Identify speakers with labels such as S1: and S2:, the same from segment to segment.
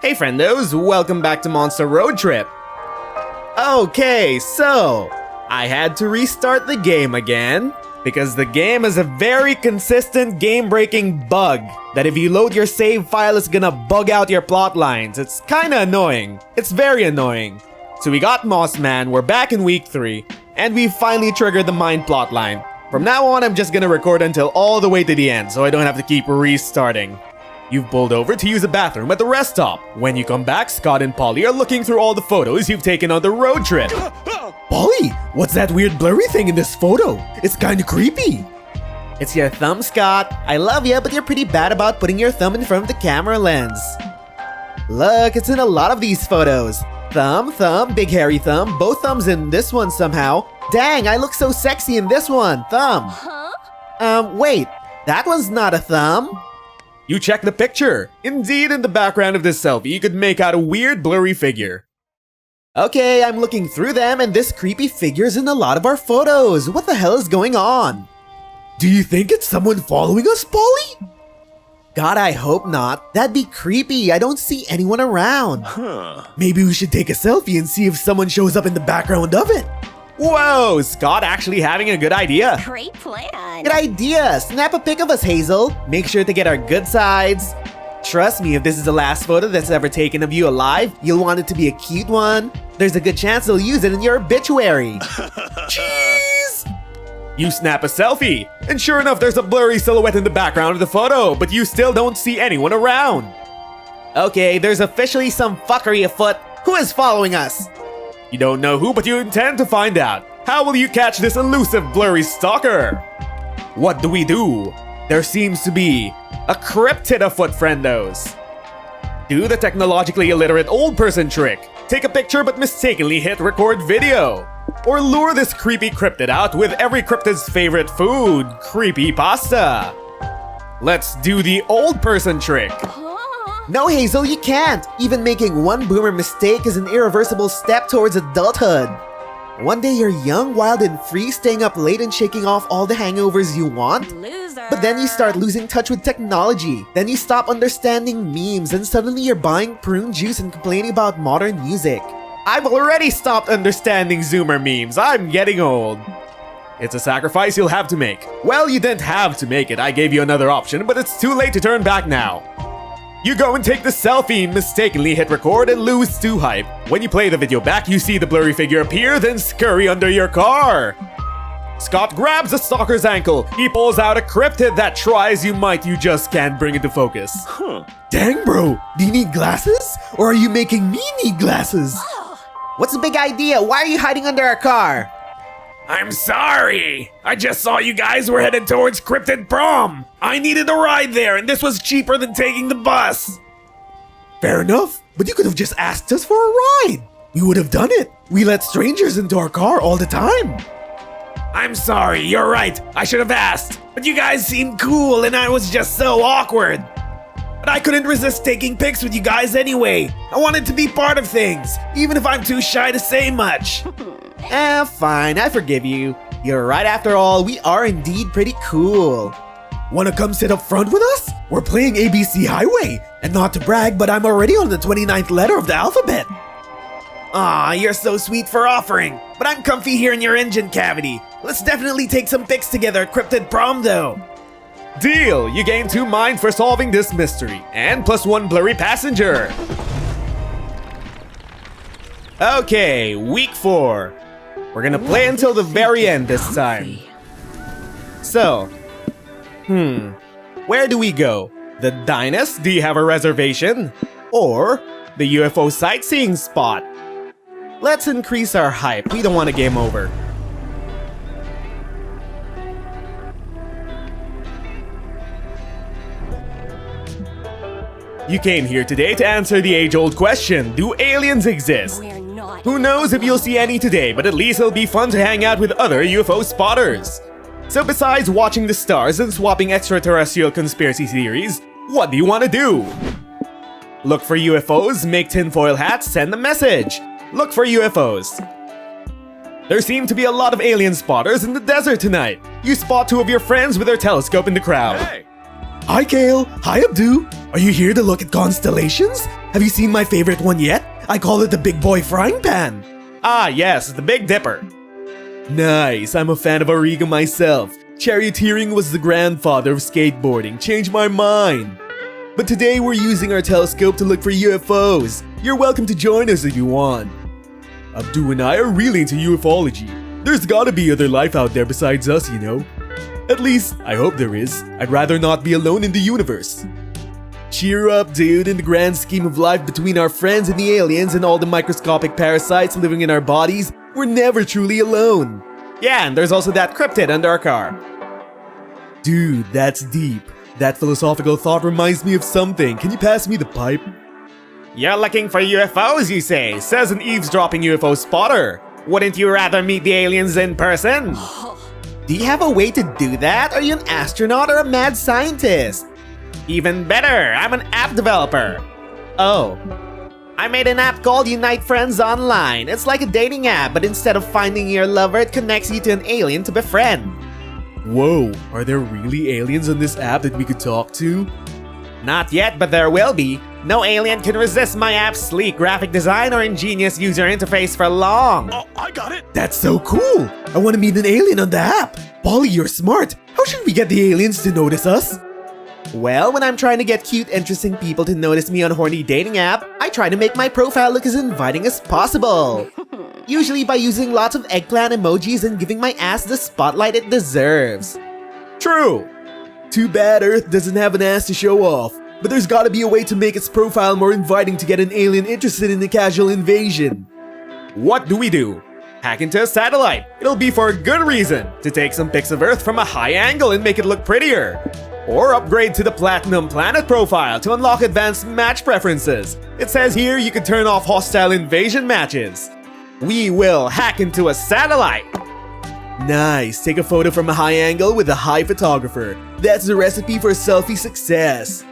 S1: Hey friendos, welcome back to Monster Roadtrip. Okay, so I had to restart the game again because the game has a very consistent game-breaking bug that if you load your save file, it's gonna bug out your plot lines. It's kinda annoying. It's very annoying. So we got Mossman, we're back in week 3, and we finally triggered the mine plot line. From now on, I'm just gonna record until all the way to the end so I don't have to keep restarting. You've pulled over to use a bathroom at the rest stop. When you come back, Scott and Polly are looking through all the photos you've taken on the road trip.
S2: Polly, what's that weird blurry thing in this photo? It's kinda creepy.
S1: It's your thumb, Scott. I love you, but you're pretty bad about putting your thumb in front of the camera lens. Look, it's in a lot of these photos. Thumb, thumb, big hairy thumb, both thumbs in this one somehow. Dang, I look so sexy in this one, thumb. Wait, that one's not a thumb. You check the picture. Indeed, in the background of this selfie, you could make out a weird blurry figure. Okay, I'm looking through them and this creepy figure's in a lot of our photos. What the hell is going on?
S2: Do you think it's someone following us, Polly?
S1: God, I hope not. That'd be creepy. I don't see anyone around.
S2: Maybe we should take a selfie and see if someone shows up in the background of it.
S1: Whoa, Scott actually having a good idea.
S3: Great plan.
S1: Good idea. Snap a pic of us, Hazel. Make sure to get our good sides. Trust me, if this is the last photo that's ever taken of you alive, you'll want it to be a cute one. There's a good chance they'll use it in your obituary.
S2: Jeez!
S1: You snap a selfie, and sure enough, there's a blurry silhouette in the background of the photo, but you still don't see anyone around. Okay, there's officially some fuckery afoot. Who is following us? You don't know who, but you intend to find out. How will you catch this elusive blurry stalker? What do? There seems to be a cryptid afoot, friendos. Do the technologically illiterate old person trick. Take a picture but mistakenly hit record video. Or lure this creepy cryptid out with every cryptid's favorite food, creepy pasta. Let's do the old person trick. No, Hazel, you can't! Even making one boomer mistake is an irreversible step towards adulthood. One day you're young, wild, and free, staying up late and shaking off all the hangovers you want.
S3: Loser.
S1: But then you start losing touch with technology. Then you stop understanding memes, and suddenly you're buying prune juice and complaining about modern music. I've already stopped understanding Zoomer memes. I'm getting old. It's a sacrifice you'll have to make. Well, you didn't have to make it. I gave you another option, but it's too late to turn back now. You go and take the selfie, mistakenly hit record, and lose to hype. When you play the video back, you see the blurry figure appear, then scurry under your car. Scott grabs the stalker's ankle. He pulls out a cryptid that tries you might, you just can't bring it to focus.
S2: Dang, bro. Do you need glasses? Or are you making me need glasses?
S1: What's the big idea? Why are you hiding under our car?
S4: I'm sorry! I just saw you guys were headed towards Cryptid Prom! I needed a ride there and this was cheaper than taking the bus!
S2: Fair enough, but you could have just asked us for a ride. We would have done it. We let strangers into our car all the time.
S4: I'm sorry, you're right. I should have asked. But you guys seemed cool and I was just so awkward. But I couldn't resist taking pics with you guys anyway. I wanted to be part of things, even if I'm too shy to say much.
S1: Fine, I forgive you. You're right after all, we are indeed pretty cool.
S2: Wanna come sit up front with us? We're playing ABC Highway. And not to brag, but I'm already on the 29th letter of the alphabet.
S4: Aw, you're so sweet for offering. But I'm comfy here in your engine cavity. Let's definitely take some pics together at Cryptid Prom though.
S1: Deal! You gain 2 mines for solving this mystery, and +1 blurry passenger. Okay, week 4. We're gonna play until the very end this time. So, where do we go? The Dynast? Do you have a reservation? Or the UFO sightseeing spot? Let's increase our hype. We don't want a game over. You came here today to answer the age-old question, do aliens exist?
S3: We're not.
S1: Who knows if you'll see any today, but at least it'll be fun to hang out with other UFO spotters. So besides watching the stars and swapping extraterrestrial conspiracy theories, what do you want to do? Look for UFOs, make tinfoil hats, send a message. Look for UFOs. There seem to be a lot of alien spotters in the desert tonight. You spot 2 of your friends with their telescope in the crowd.
S4: Hey!
S2: Hi Kale, hi Abdu. Are you here to look at constellations? Have you seen my favorite one yet? I call it the Big Boy Frying Pan.
S1: Ah, yes, the Big Dipper.
S2: Nice, I'm a fan of Ariga myself. Charioteering was the grandfather of skateboarding, changed my mind. But today we're using our telescope to look for UFOs. You're welcome to join us if you want. Abdu and I are really into ufology. There's gotta be other life out there besides us, you know. At least, I hope there is. I'd rather not be alone in the universe. Cheer up, dude. In the grand scheme of life between our friends and the aliens and all the microscopic parasites living in our bodies, we're never truly alone.
S1: Yeah, and there's also that cryptid under our car.
S2: Dude, that's deep. That philosophical thought reminds me of something. Can you pass me the pipe?
S1: You're looking for UFOs, you say, says an eavesdropping UFO spotter. Wouldn't you rather meet the aliens in person?
S2: Do you have a way to do that? Are you an astronaut or a mad scientist?
S1: Even better, I'm an app developer.
S2: Oh.
S1: I made an app called Unite Friends Online. It's like a dating app, but instead of finding your lover, it connects you to an alien to befriend.
S2: Whoa, are there really aliens on this app that we could talk to?
S1: Not yet, but there will be. No alien can resist my app's sleek graphic design or ingenious user interface for long.
S4: Oh, I got it.
S2: That's so cool! I want to meet an alien on the app. Polly, you're smart. How should we get the aliens to notice us?
S1: Well, when I'm trying to get cute, interesting people to notice me on horny dating app, I try to make my profile look as inviting as possible. Usually by using lots of eggplant emojis and giving my ass the spotlight it deserves.
S2: True. Too bad Earth doesn't have an ass to show off. But there's gotta be a way to make its profile more inviting to get an alien interested in the casual invasion.
S1: What do we do? Hack into a satellite. It'll be for a good reason, to take some pics of Earth from a high angle and make it look prettier. Or upgrade to the Platinum Planet profile to unlock advanced match preferences. It says here you can turn off hostile invasion matches. We will hack into a satellite.
S2: Nice, take a photo from a high angle with a high photographer. That's the recipe for selfie success.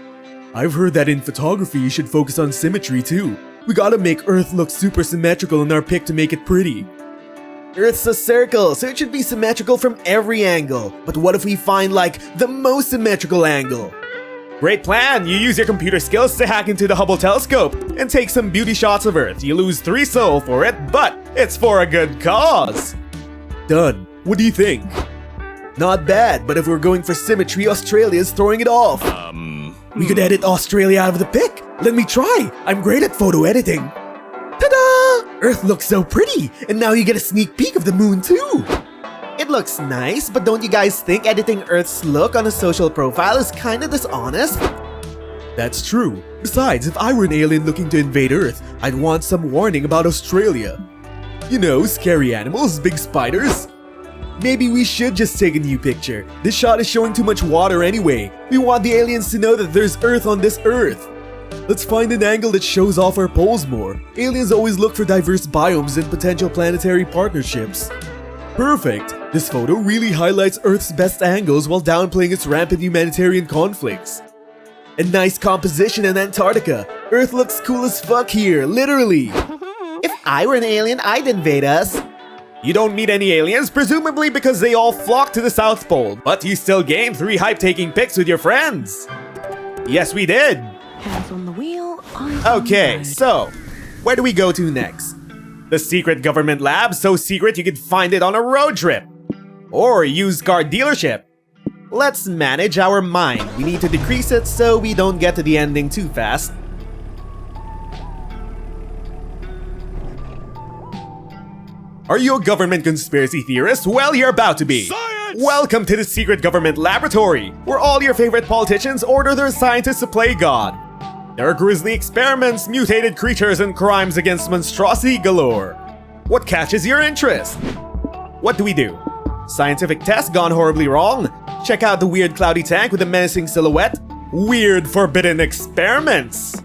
S2: I've heard that in photography you should focus on symmetry too. We gotta make Earth look super symmetrical in our pic to make it pretty. Earth's a circle, so it should be symmetrical from every angle. But what if we find like the most symmetrical angle?
S1: Great plan! You use your computer skills to hack into the Hubble telescope and take some beauty shots of Earth. You lose 3 soul for it, but it's for a good cause.
S2: Done. What do you think? Not bad, but if we're going for symmetry, Australia's throwing it off. We could edit Australia out of the pic. Let me try. I'm great at photo editing. Ta-da! Earth looks so pretty, and now you get a sneak peek of the moon too.
S1: It looks nice, but don't you guys think editing Earth's look on a social profile is kinda dishonest?
S2: That's true. Besides, if I were an alien looking to invade Earth, I'd want some warning about Australia. You know, scary animals, big spiders. Maybe we should just take a new picture. This shot is showing too much water anyway. We want the aliens to know that there's Earth on this Earth. Let's find an angle that shows off our poles more. Aliens always look for diverse biomes and potential planetary partnerships. Perfect! This photo really highlights Earth's best angles while downplaying its rampant humanitarian conflicts. A nice composition in Antarctica. Earth looks cool as fuck here, literally.
S1: If I were an alien, I'd invade us. You don't meet any aliens, presumably because they all flock to the South Pole, but you still gain 3 hype-taking pics with your friends. Yes, we did.
S3: Hands on the wheel.
S1: Okay, so where do we go to next? The secret government lab, so secret you could find it on a road trip. Or a used car dealership. Let's manage our mind. We need to decrease it so we don't get to the ending too fast. Are you a government conspiracy theorist? Well, you're about to be.
S4: Science!
S1: Welcome to the secret government laboratory, where all your favorite politicians order their scientists to play God. There are grisly experiments, mutated creatures, and crimes against monstrosity galore. What catches your interest? What do we do? Scientific test gone horribly wrong? Check out the weird cloudy tank with a menacing silhouette? Weird forbidden experiments!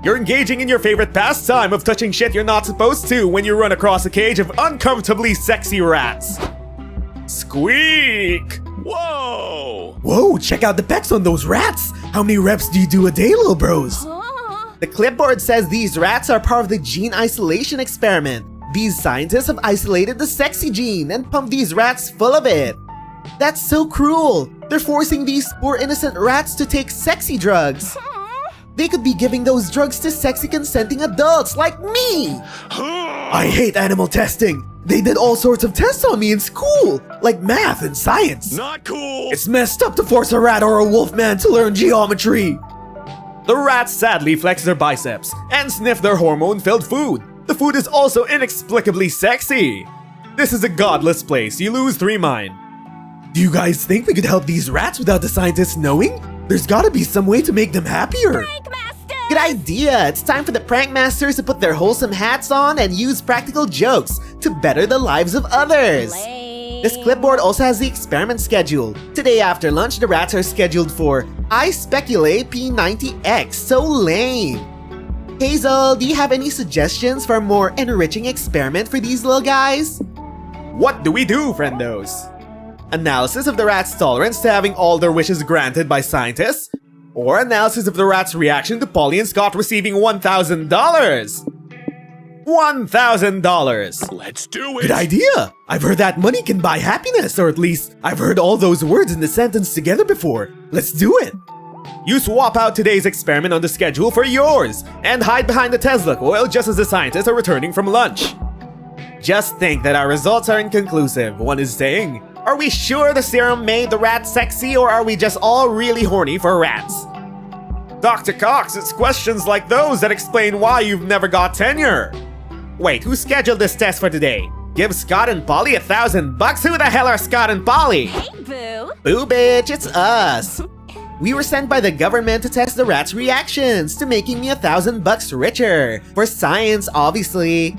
S1: You're engaging in your favorite pastime of touching shit you're not supposed to when you run across a cage of uncomfortably sexy rats. Squeak!
S4: Whoa!
S2: Whoa, check out the pecs on those rats! How many reps do you do a day, little bros?
S1: The clipboard says these rats are part of the gene isolation experiment. These scientists have isolated the sexy gene and pumped these rats full of it. That's so cruel.
S3: They're forcing these poor innocent rats to take sexy drugs. They could be giving those drugs to sexy consenting adults like me!
S2: I hate animal testing. They did all sorts of tests on me in school, like math and science.
S4: Not cool!
S2: It's messed up to force a rat or a wolf man to learn geometry.
S1: The rats sadly flex their biceps and sniff their hormone-filled food. The food is also inexplicably sexy. This is a godless place. You lose 3 mind.
S2: Do you guys think we could help these rats without the scientists knowing? There's gotta be some way to make them happier.
S3: Good idea! It's time for the prank masters to put their wholesome hats on and use practical jokes to better the lives of others. This clipboard also has the experiment schedule. Today after lunch, the rats are scheduled for I Speculate P90X. So lame! Hazel, do you have any suggestions for a more enriching experiment for these little guys?
S1: What do we do, friendos? Analysis of the rat's tolerance to having all their wishes granted by scientists? Or analysis of the rat's reaction to Polly and Scott receiving $1,000? $1,000!
S4: Let's do it!
S2: Good idea! I've heard that money can buy happiness, or at least I've heard all those words in the sentence together before. Let's do it!
S1: You swap out today's experiment on the schedule for yours, and hide behind the Tesla coil just as the scientists are returning from lunch. Just think that our results are inconclusive. One is saying, are we sure the serum made the rat sexy, or are we just all really horny for rats? Dr. Cox, it's questions like those that explain why you've never got tenure. Wait, who scheduled this test for today? Give Scott and Polly $1,000? Who the hell are Scott and Polly?
S5: Hey, boo!
S3: Boo bitch, it's us! We were sent by the government to test the rats' reactions to making me $1,000 richer. For science, obviously.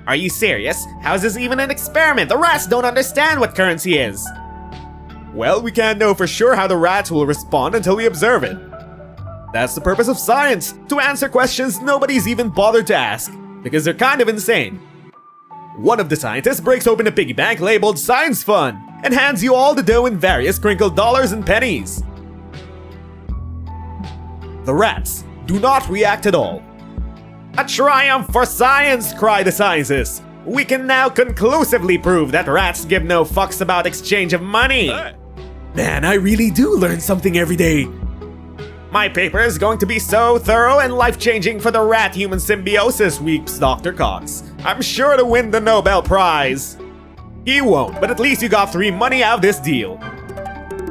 S1: Are you serious? How's this even an experiment? The rats don't understand what currency is. Well, we can't know for sure how the rats will respond until we observe it. That's the purpose of science, to answer questions nobody's even bothered to ask, because they're kind of insane. One of the scientists breaks open a piggy bank labeled Science Fund and hands you all the dough in various crinkled dollars and pennies. The rats do not react at all. A triumph for science, cry the scientists. We can now conclusively prove that rats give no fucks about exchange of money.
S2: Man, I really do learn something every day.
S1: My paper is going to be so thorough and life-changing for the rat-human symbiosis, weeps Dr. Cox. I'm sure to win the Nobel Prize. He won't, but at least you got 3 money out of this deal.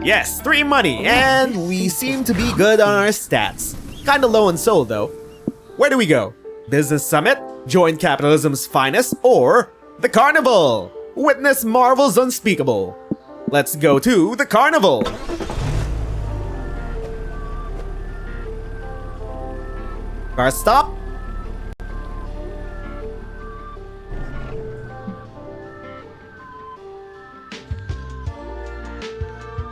S1: Yes, 3 money,
S3: And we seem to be good on our stats. Kinda low on soul though.
S1: where do we go? Business Summit, join capitalism's finest, or the Carnival? Witness marvels unspeakable. Let's go to the Carnival. Car stop.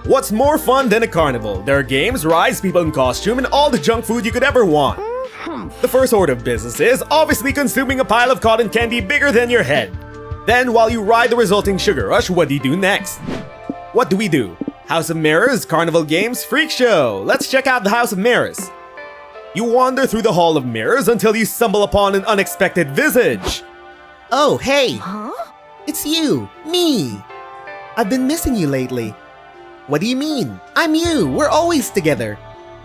S1: What's more fun than a carnival? There are games, rides, people in costume, and all the junk food you could ever want. The first order of business is obviously consuming a pile of cotton candy bigger than your head. Then, while you ride the resulting sugar rush, what do you do next? What do we do? House of Mirrors, Carnival Games, Freak Show. Let's check out the House of Mirrors. You wander through the Hall of Mirrors until you stumble upon an unexpected visage.
S3: Oh, hey!
S5: Huh?
S3: It's you! Me! I've been missing you lately. What do you mean? I'm you! We're always together!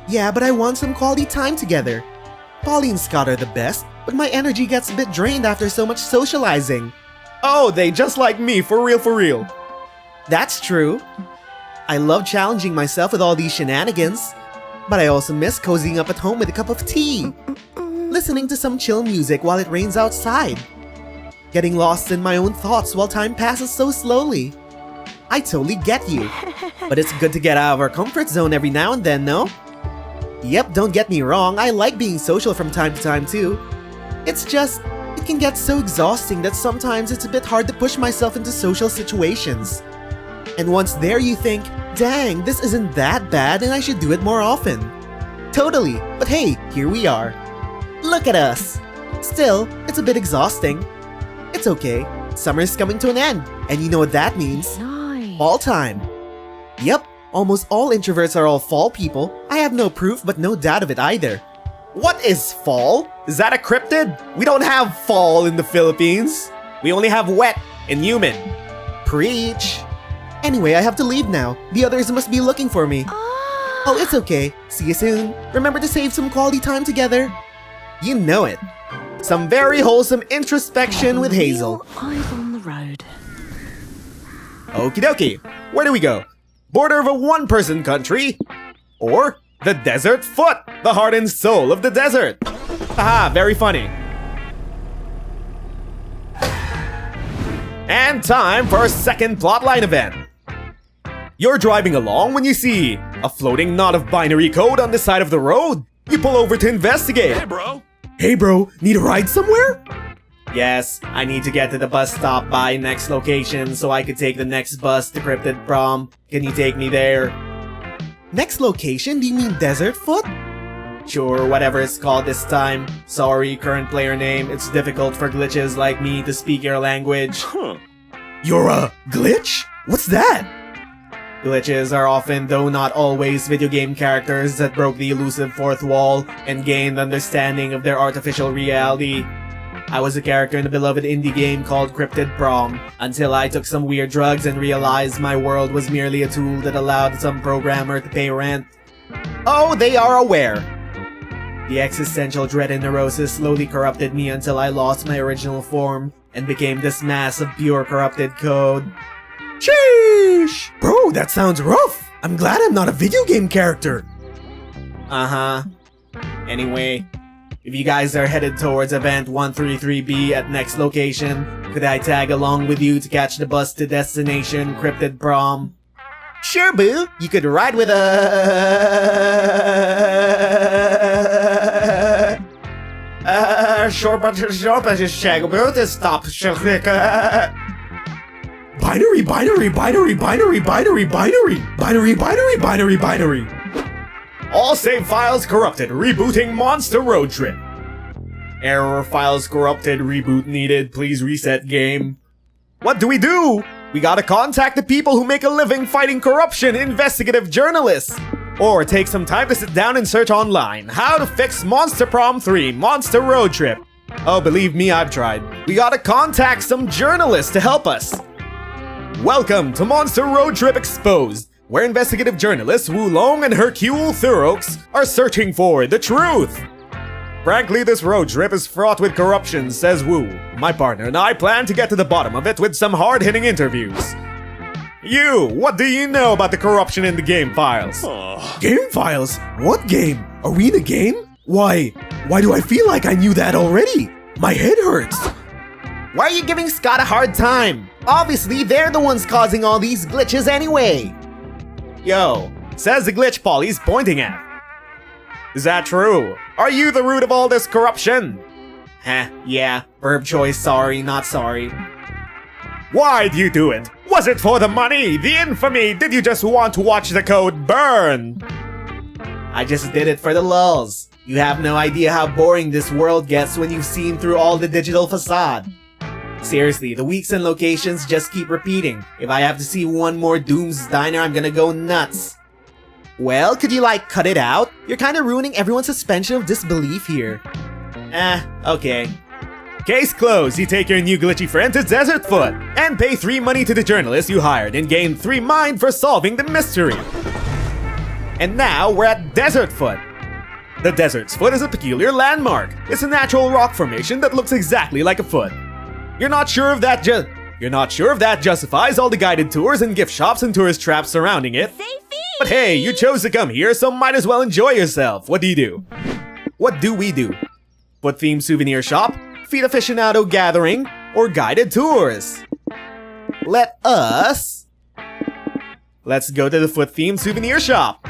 S3: Yeah, but I want some quality time together. Polly and Scott are the best, but my energy gets a bit drained after so much socializing.
S1: Oh, they just like me, for real, for real.
S3: That's true. I love challenging myself with all these shenanigans. But I also miss cozying up at home with a cup of tea. Listening to some chill music while it rains outside. Getting lost in my own thoughts while time passes so slowly. I totally get you. But it's good to get out of our comfort zone every now and then, no? Yep, don't get me wrong, I like being social from time to time too. It's just, it can get so exhausting that sometimes it's a bit hard to push myself into social situations. And once there you think, dang, this isn't that bad and I should do it more often. Totally, but hey, here we are. Look at us. Still, it's a bit exhausting. It's okay, summer's coming to an end, and you know what that means.
S5: Nice.
S3: Fall time. Yep, almost all introverts are all fall people. I have no proof but no doubt of it either.
S1: What is fall? Is that a cryptid? We don't have fall in the Philippines. We only have wet and human.
S3: Preach. Anyway, I have to leave now. The others must be looking for me. Oh, it's okay. See you soon. Remember to save some quality time together. You know it. Some very wholesome introspection with Hazel.
S5: Eyes on the road.
S1: Okie dokie. Where do we go? Border of a one-person country? Or the desert foot, the heart and soul of the desert? Haha, very funny. And time for our second plotline event. You're driving along when you see a floating knot of binary code on the side of the road. You pull over to investigate.
S2: Hey bro, need a ride somewhere?
S1: Yes, I need to get to the bus stop by next location so I could take the next bus to Cryptid Prom. Can you take me there?
S3: Next location? Do you mean Desert Foot?
S1: Sure, whatever it's called this time. Sorry, current player name. It's difficult for glitches like me to speak your language.
S2: You're a glitch? What's that?
S1: Glitches are often, though not always, video game characters that broke the elusive fourth wall and gained understanding of their artificial reality. I was a character in a beloved indie game called Cryptid Prom, until I took some weird drugs and realized my world was merely a tool that allowed some programmer to pay rent.
S3: Oh, they are aware.
S1: The existential dread and neurosis slowly corrupted me until I lost my original form and became this mass of pure corrupted code.
S2: Sheesh! Bro, that sounds rough. I'm glad I'm not a video game character.
S1: Uh-huh. Anyway, if you guys are headed towards event 133B at next location, could I tag along with you to catch the bus to destination Cryptid Prom?
S3: Sure, boo. You could ride with
S2: Binary.
S1: All save files corrupted. Rebooting Monster Roadtrip. Error files corrupted. Reboot needed. Please reset game. What do? We gotta contact the people who make a living fighting corruption, investigative journalists. Or take some time to sit down and search online. How to fix Monster Prom 3, Monster Roadtrip. Oh, believe me, I've tried. We gotta contact some journalists to help us. Welcome to Monster Roadtrip Exposed, where investigative journalists Wu Long and Hercule Thurox are searching for the truth. Frankly, this road trip is fraught with corruption, says Wu. My partner and I plan to get to the bottom of it with some hard-hitting interviews. You, what do you know about the corruption in the game files?
S2: Game files? What game? Are we in a game? Why do I feel like I knew that already? My head hurts.
S3: Why are you giving Scott a hard time? Obviously, they're the ones causing all these glitches anyway.
S1: Yo, says the glitch Polly's pointing at. Is that true? Are you the root of all this corruption? Yeah. Verb choice sorry, not sorry. Why'd you do it? Was it for the money? The infamy? Did you just want to watch the code burn? I just did it for the lulz. You have no idea how boring this world gets when you've seen through all the digital facade. Seriously, the weeks and locations just keep repeating. If I have to see one more Doom's Diner, I'm gonna go nuts.
S3: Well, could you cut it out? You're kinda ruining everyone's suspension of disbelief here.
S1: Okay. Case closed. You take your new glitchy friend to Desert Foot and pay 3 money to the journalist you hired and gain 3 mind for solving the mystery. And now we're at Desert Foot. The Desert's Foot is a peculiar landmark. It's a natural rock formation that looks exactly like a foot. You're not sure if that justifies all the guided tours and gift shops and tourist traps surrounding it. But hey, you chose to come here, so might as well enjoy yourself. What do you do? What do we do? Foot-themed souvenir shop, feet aficionado gathering, or guided tours? Let's go to the foot-themed souvenir shop.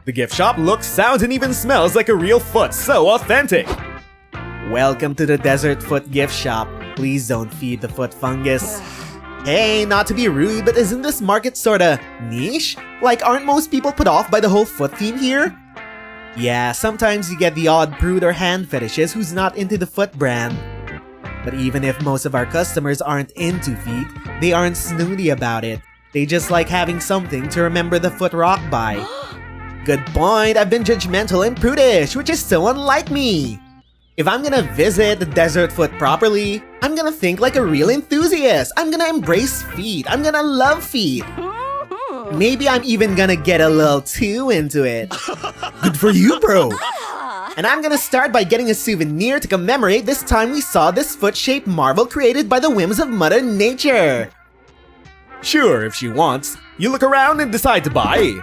S1: The gift shop looks, sounds, and even smells like a real foot, so authentic. Welcome to the Desert Foot gift shop. Please don't feed the foot fungus.
S3: Hey, not to be rude, but isn't this market sorta niche? Aren't most people put off by the whole foot theme here? Yeah, sometimes you get the odd prude or hand fetishes who's not into the foot brand. But even if most of our customers aren't into feet, they aren't snooty about it. They just like having something to remember the foot rock by. Good point, I've been judgmental and prudish, which is so unlike me. If I'm gonna visit the Desert Foot properly, I'm gonna think like a real enthusiast. I'm gonna embrace feet. I'm gonna love feet. Maybe I'm even gonna get a little too into it.
S2: Good for you, bro.
S3: And I'm gonna start by getting a souvenir to commemorate this time we saw this foot-shaped marvel created by the whims of Mother Nature.
S1: Sure, if she wants. You look around and decide to buy.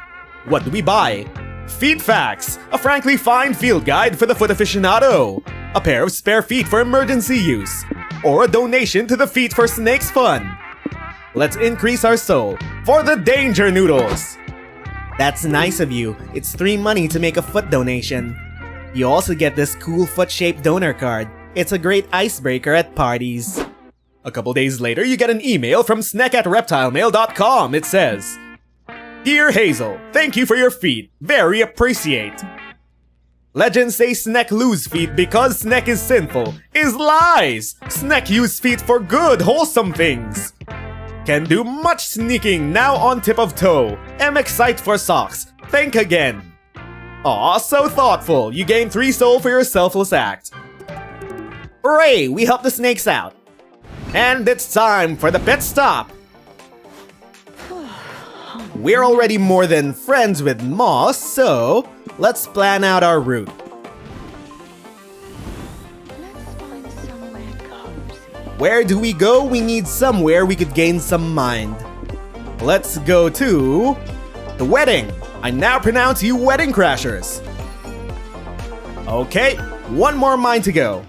S1: What do we buy? Feet Facts, a frankly fine field guide for the foot aficionado. A pair of spare feet for emergency use. Or a donation to the Feet for Snakes Fund. Let's increase our soul for the Danger Noodles.
S3: That's nice of you. It's 3 money to make a foot donation. You also get this cool foot-shaped donor card. It's a great icebreaker at parties.
S1: A couple days later, you get an email from snack@reptilemail.com. It says, Dear Hazel, thank you for your feet. Very appreciate. Legends say Sneck lose feet because Sneck is sinful. Is lies! Sneck use feet for good, wholesome things. Can do much sneaking, now on tip of toe. Am excited for socks. Thank again. Aw, so thoughtful. You gain 3 soul for your selfless act.
S3: Hooray! We helped the snakes out.
S1: And it's time for the pit stop.
S3: We're already more than friends with Moss, so let's plan out our route. Where do we go? We need somewhere we could gain some mind.
S1: Let's go to the wedding. I now pronounce you wedding crashers. Okay, 1 more mind to go.